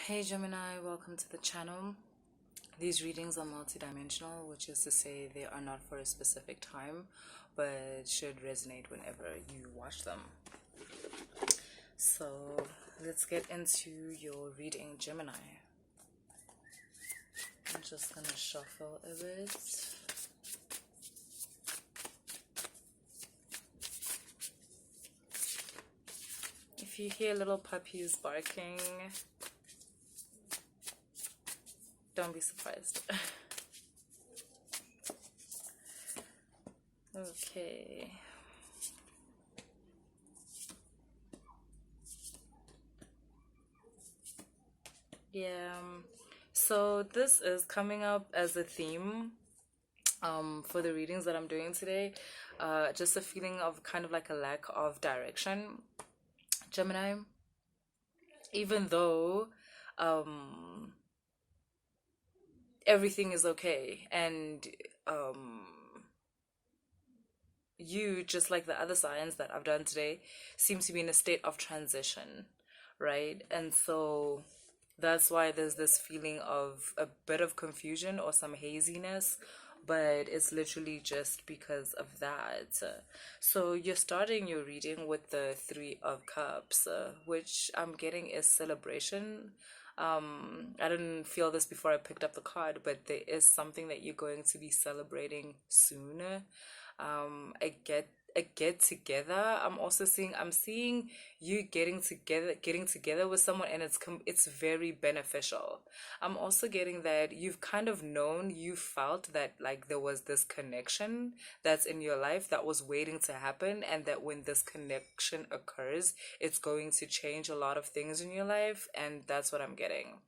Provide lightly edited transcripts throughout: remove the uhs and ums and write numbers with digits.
Hey Gemini, welcome to the channel. These readings are multidimensional, which is to say they are not for a specific time, but should resonate whenever you watch them. So let's get into your reading, Gemini. I'm just gonna shuffle a bit. If you hear little puppies barking, don't be surprised. Okay. Yeah. So this is coming up as a theme for the readings that I'm doing today. Just a feeling of kind of like a lack of direction, Gemini. Even though um everything is okay and um you, just like the other signs that I've done today, seem to be in a state of transition, right? And so that's why there's this feeling of a bit of confusion or some haziness, but it's literally just because of that. So you're starting your reading with the Three of Cups, which I'm getting is celebration. I didn't feel this before I picked up the card, but there is something that you're going to be celebrating soon. A get together. I'm seeing you getting together with someone, and it's very beneficial. I'm also getting that you've kind of known, you felt that like there was this connection that's in your life that was waiting to happen, and that when this connection occurs, it's going to change a lot of things in your life. And that's what I'm getting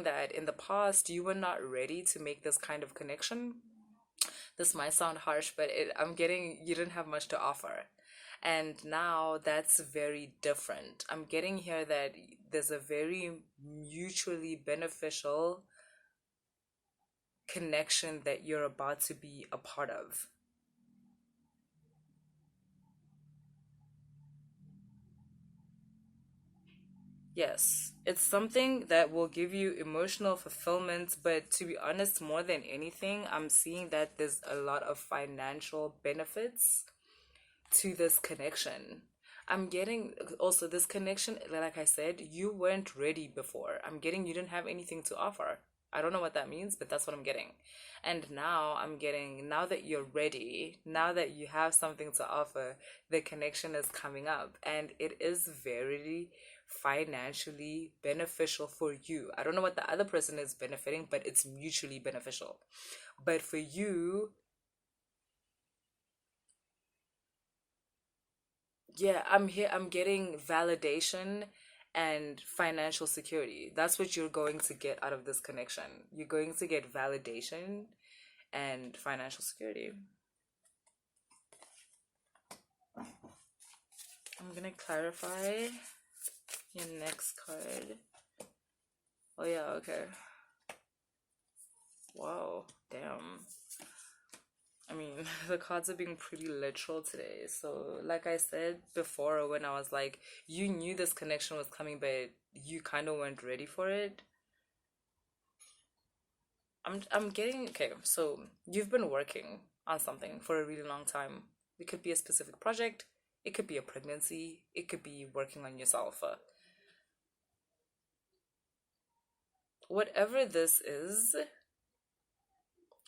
that in the past you were not ready to make this kind of connection. This might sound harsh, but I'm getting you didn't have much to offer. And now that's very different. I'm getting here that there's a very mutually beneficial connection that you're about to be a part of. Yes, it's something that will give you emotional fulfillment, but to be honest, more than anything, I'm seeing that there's a lot of financial benefits to this connection. I'm getting also this connection, like I said, you weren't ready before. I'm getting you didn't have anything to offer. I don't know what that means, but that's what I'm getting. And now I'm getting, now that you're ready, now that you have something to offer, the connection is coming up, and it is very financially beneficial for you. I don't know what the other person is benefiting, but it's mutually beneficial. But for you, yeah, I'm getting validation and financial security. That's what you're going to get out of this connection. You're going to get validation and financial security. I'm gonna clarify your next card. Oh yeah, okay. Wow, damn. I mean, the cards are being pretty literal today. So, like I said before, when I was like, you knew this connection was coming, but you kind of weren't ready for it. I'm getting okay. So you've been working on something for a really long time. It could be a specific project. It could be a pregnancy. It could be working on yourself. Whatever this is,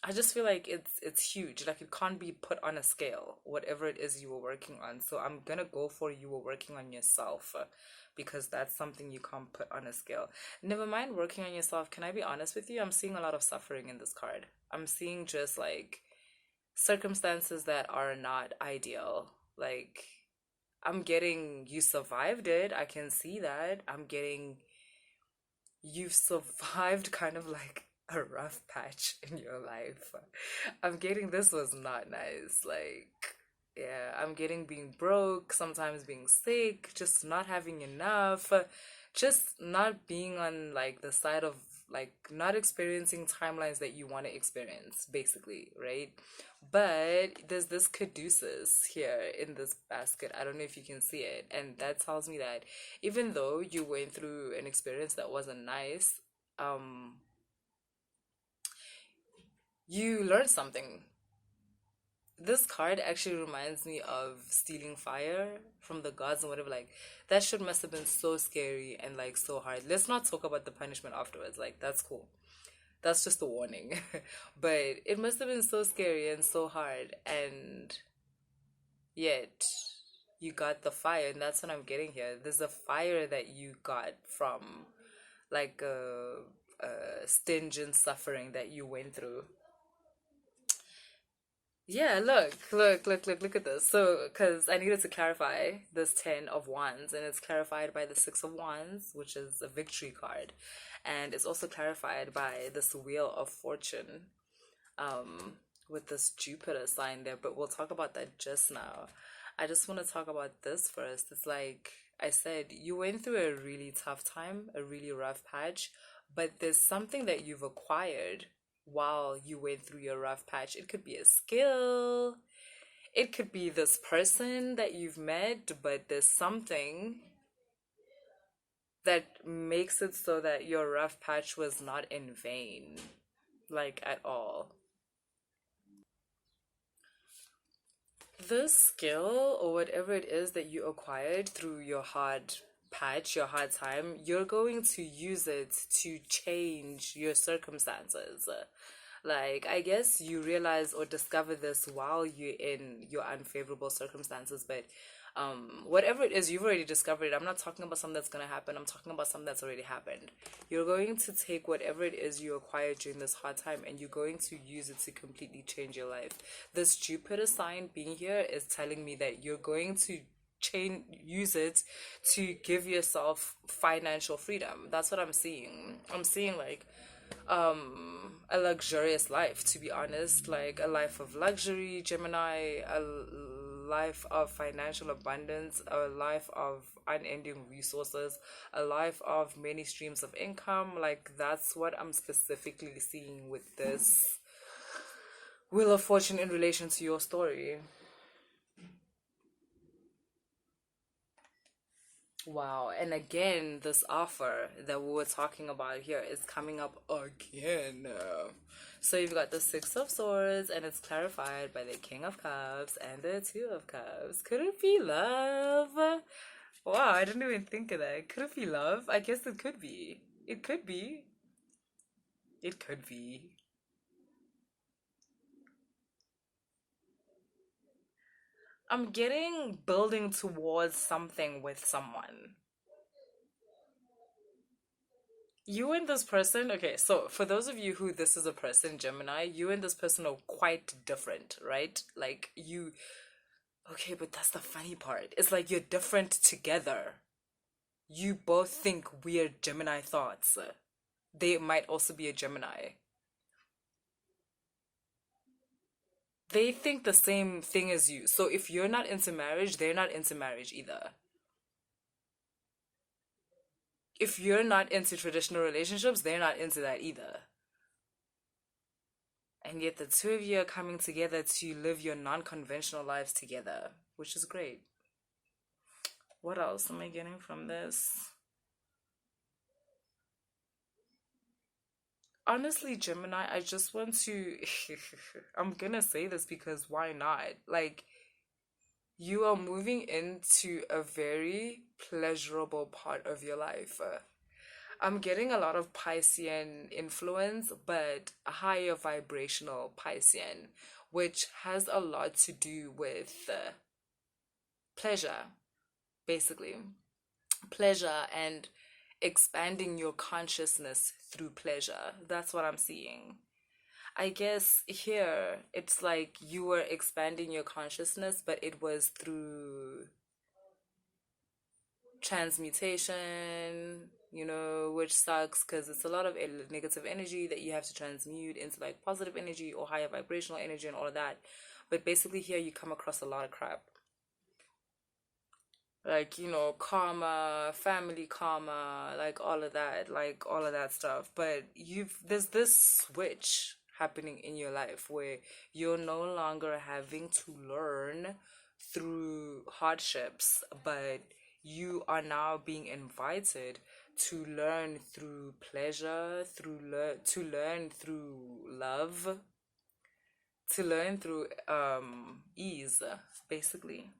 I just feel like it's huge. Like it can't be put on a scale. Whatever it is you were working on. So I'm gonna go for you were working on yourself, because that's something you can't put on a scale. Never mind working on yourself. Can I be honest with you? I'm seeing a lot of suffering in this card. I'm seeing just like circumstances that are not ideal. Like I'm getting you survived it. I can see that. I'm getting you've survived kind of like a rough patch in your life. I'm getting this was not nice. Like, yeah, I'm getting being broke, sometimes being sick, just not having enough, just not being on like the side of like not experiencing timelines that you want to experience, basically, right? But there's this caduceus here in this basket. I don't know if you can see it, and that tells me that even though you went through an experience that wasn't nice, um, you learned something. This card actually reminds me of stealing fire from the gods and whatever. Like, that shit must have been so scary and like so hard. Let's not talk about the punishment afterwards. Like, that's cool. That's just a warning. But it must have been so scary and so hard. And yet, you got the fire. And that's what I'm getting here. There's a fire that you got from like a stingent suffering that you went through. Yeah, look at this. So, because I needed to clarify this 10 of Wands, and it's clarified by the 6 of Wands, which is a victory card. And it's also clarified by this Wheel of Fortune, um, with this Jupiter sign there. But we'll talk about that just now. I just want to talk about this first. It's like I said, you went through a really tough time, a really rough patch, but there's something that you've acquired while you went through your rough patch. It could be a skill, it could be this person that you've met, but there's something that makes it so that your rough patch was not in vain, like at all. This skill or whatever it is that you acquired through your hard patch, your hard time, you're going to use it to change your circumstances. Like, I guess you realize or discover this while you're in your unfavorable circumstances, but whatever it is, you've already discovered it. I'm not talking about something that's going to happen. I'm talking about something that's already happened. You're going to take whatever it is you acquired during this hard time and you're going to use it to completely change your life. This Jupiter sign being here is telling me that you're going to use it to give yourself financial freedom. That's what I'm seeing. I'm seeing like a luxurious life, to be honest, like a life of luxury, Gemini, a life of financial abundance, a life of unending resources, a life of many streams of income. Like, that's what I'm specifically seeing with this Wheel of Fortune in relation to your story. Wow. And again, this offer that we were talking about here is coming up again. So you've got the Six of Swords, and it's clarified by the King of Cups and the Two of Cups. Could it be love? Wow, I didn't even think of that. Could it be love? I guess it could be. It could be. It could be. I'm getting building towards something with someone. You and this person, okay, so for those of you who this is a person, Gemini, you and this person are quite different, right? Like you, okay, but that's the funny part. It's like you're different together. You both think weird Gemini thoughts. They might also be a Gemini. They think the same thing as you. So if you're not into marriage, they're not into marriage either. If you're not into traditional relationships, they're not into that either. And yet the two of you are coming together to live your non-conventional lives together, which is great. What else am I getting from this? Honestly, Gemini, I just want to I'm gonna say this because why not? Like, you are moving into a very pleasurable part of your life. I'm getting a lot of Piscean influence, but a higher vibrational Piscean, which has a lot to do with pleasure, basically. Pleasure and expanding your consciousness through pleasure. That's what I'm seeing. I guess here it's like you were expanding your consciousness, but it was through transmutation, which sucks because it's a lot of negative energy that you have to transmute into like positive energy or higher vibrational energy and all of that. But basically, here you come across a lot of crap. like karma, family karma, like all of that stuff. But there's this switch happening in your life where you're no longer having to learn through hardships, but you are now being invited to learn through pleasure, to learn through love, to learn through ease, basically.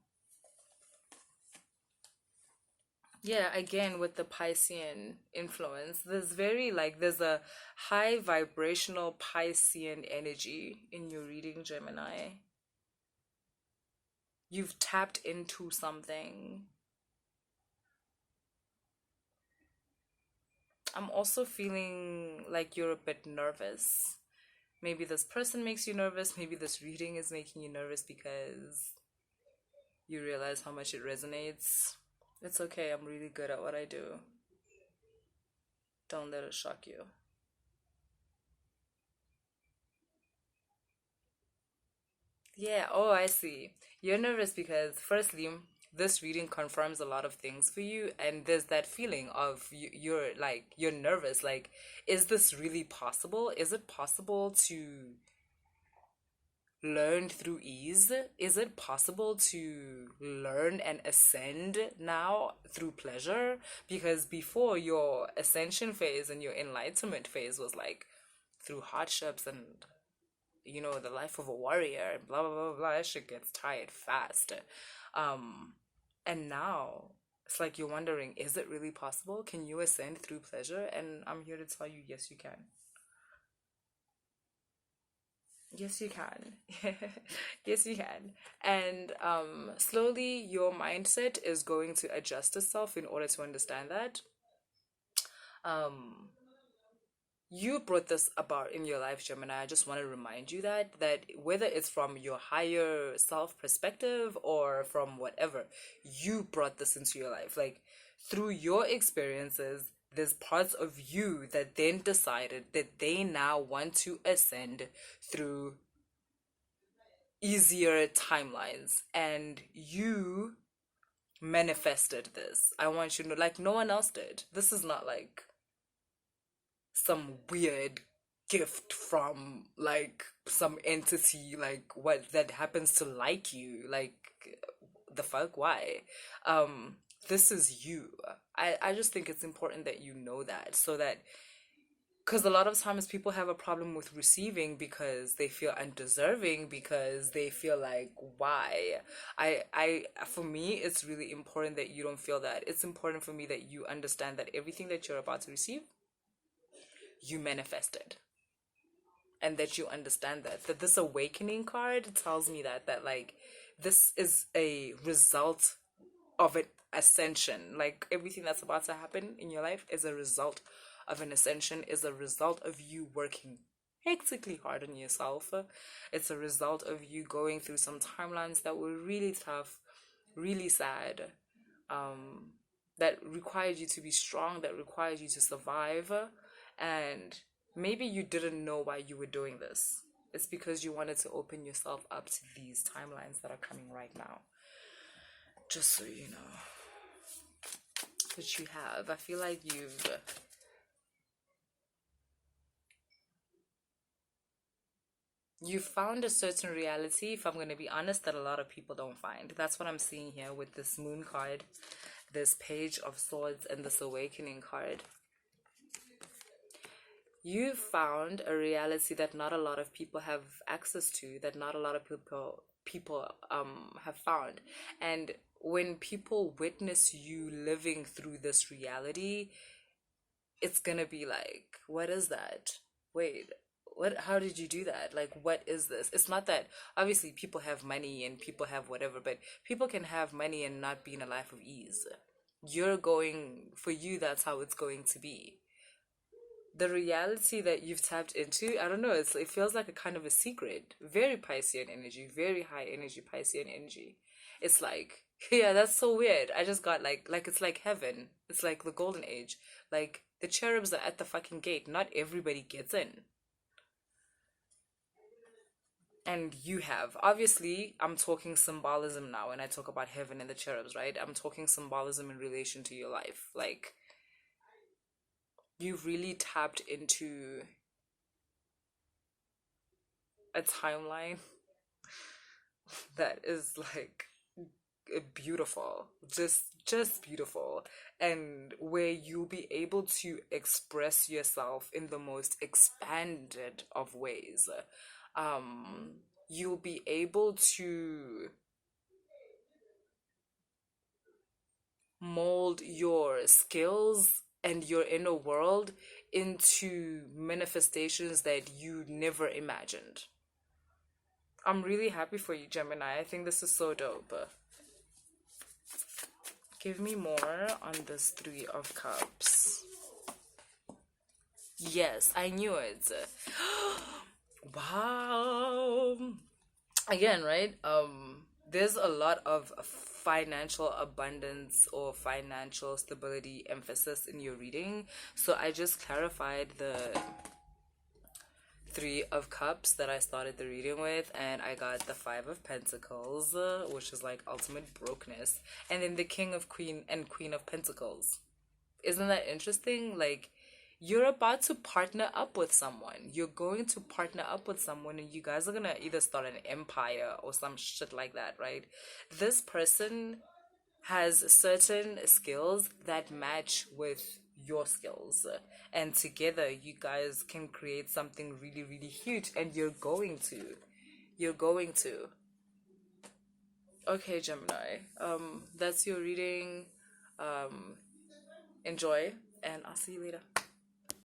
Yeah, again with the Piscean influence, there's a high vibrational Piscean energy in your reading, Gemini. You've tapped into something. I'm also feeling like you're a bit nervous. Maybe this person makes you nervous, maybe this reading is making you nervous because you realize how much it resonates. It's okay, I'm really good at what I do. Don't let it shock you. Yeah, oh, I see. You're nervous because, firstly, this reading confirms a lot of things for you, and there's that feeling of you're nervous. Like, is this really possible? Is it possible to learn through ease? Is it possible to learn and ascend now through pleasure? Because before, your ascension phase and your enlightenment phase was like through hardships and the life of a warrior and blah blah blah blah. That shit gets tired fast. Um, and now it's like you're wondering, is it really possible? Can you ascend through pleasure? And I'm here to tell you, yes, you can. Yes, you can. Yes, you can. And slowly, your mindset is going to adjust itself in order to understand that. Um, you brought this about in your life, Gemini. I just want to remind you that whether it's from your higher self perspective or from whatever, you brought this into your life. Like through your experiences, there's parts of you that then decided that they now want to ascend through easier timelines, and you manifested this. I want you to know, like no one else did. This is not like some weird gift from like some entity like what that happens to like you, like the fuck, why? This is you. I just think it's important that you know that, so that because a lot of times people have a problem with receiving because they feel undeserving, because they feel like why. For me, it's really important that you don't feel that. It's important for me that you understand that everything that you're about to receive, you manifested, and that you understand that this awakening card tells me that like this is a result of an ascension. Like everything that's about to happen in your life is a result of an ascension, is a result of you working hectically hard on yourself. It's a result of you going through some timelines that were really tough, really sad, um, that required you to be strong, that required you to survive. And maybe you didn't know why you were doing this. It's because you wanted to open yourself up to these timelines that are coming right now. Just so you know. That you have. I feel like you've found a certain reality, if I'm going to be honest, that a lot of people don't find. That's what I'm seeing here with this moon card, this page of swords, and this awakening card. You found a reality that not a lot of people have access to, that not a lot of people have found. And when people witness you living through this reality, it's gonna be like, what is that? Wait, what, how did you do that? Like, what is this? It's not that obviously people have money and people have whatever, but people can have money and not be in a life of ease. You're going, for you, that's how it's going to be. The reality that you've tapped into, I don't know, it feels like a kind of a secret. Very Piscean energy, very high energy Piscean energy. It's like, yeah, that's so weird. I just got like it's like heaven. It's like the golden age. Like the cherubs are at the fucking gate. Not everybody gets in. And you have. Obviously, I'm talking symbolism now when I talk about heaven and the cherubs, right? I'm talking symbolism in relation to your life. Like, you've really tapped into a timeline that is like beautiful, just beautiful, and where you'll be able to express yourself in the most expanded of ways. um you'll be able to mold your skills and your inner world into manifestations that you never imagined. I'm really happy for you, Gemini. I think this is so dope. Give me more on this Three of Cups. Yes, I knew it. Wow. Again, right? There's a lot of financial abundance or financial stability emphasis in your reading. So I just clarified the Three of Cups that I started the reading with, and I got the Five of Pentacles, which is like ultimate brokenness, and then the King of Queen and Queen of Pentacles. Isn't that interesting? Like, you're about to partner up with someone. You're going to partner up with someone, and you guys are gonna either start an empire or some shit like that, right? This person has certain skills that match with your skills, and together you guys can create something really, really huge, and you're going to. You're going to. Okay, Gemini. That's your reading. Enjoy, and I'll see you later.